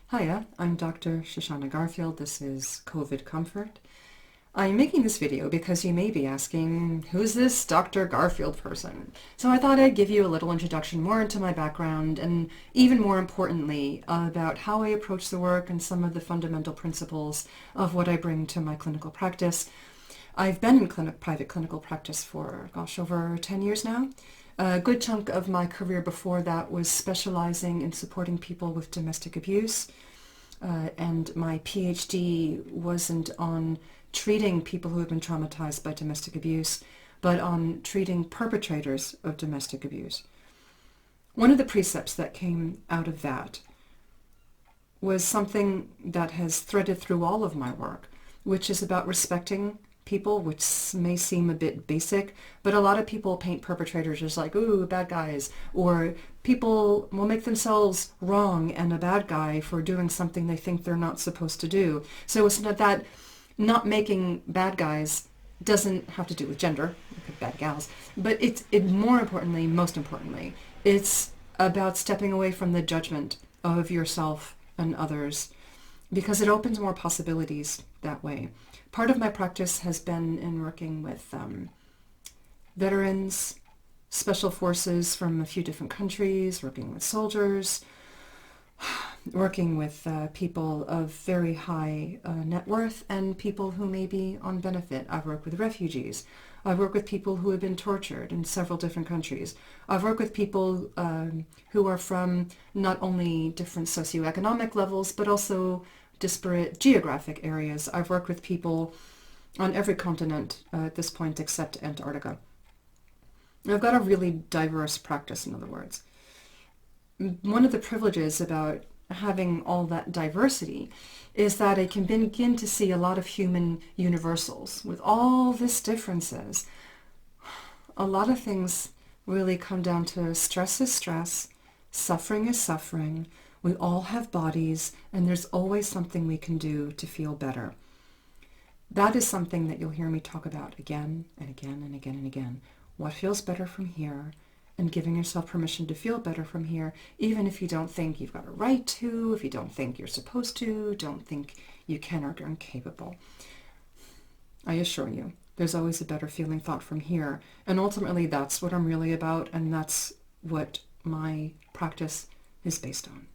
Hiya, I'm Dr. Shoshana Garfield. This is COVID Comfort. I'm making this video because you may be asking, who's this Dr. Garfield person? So I thought I'd give you a little introduction more into my background and even more importantly about how I approach the work and some of the fundamental principles of what I bring to my clinical practice. I've been in private clinical practice for, over 10 years now. A good chunk of my career before that was specializing in supporting people with domestic abuse. And my PhD wasn't on treating people who have been traumatized by domestic abuse, but on treating perpetrators of domestic abuse. One of the precepts that came out of that was something that has threaded through all of my work, which is about respecting people, which may seem a bit basic, but a lot of people paint perpetrators as like, ooh, bad guys, or people will make themselves wrong and a bad guy for doing something they think they're not supposed to do. So it's not that not making bad guys doesn't have to do with gender, bad gals, but most importantly, it's about stepping away from the judgment of yourself and others, because it opens more possibilities that way. Part of my practice has been in working with veterans, special forces from a few different countries, working with soldiers, working with people of very high net worth and people who may be on benefit. I've worked with refugees. I've worked with people who have been tortured in several different countries. I've worked with people who are from not only different socioeconomic levels, but also disparate geographic areas. I've worked with people on every continent at this point except Antarctica. I've got a really diverse practice, in other words. One of the privileges about having all that diversity is that I can begin to see a lot of human universals. With all these differences, a lot of things really come down to stress is stress, suffering is suffering. We all have bodies, and there's always something we can do to feel better. That is something that you'll hear me talk about again and again and again and again. What feels better from here, and giving yourself permission to feel better from here, even if you don't think you've got a right to, if you don't think you're supposed to, don't think you can or are incapable. I assure you, there's always a better feeling thought from here, and ultimately that's what I'm really about, and that's what my practice is based on.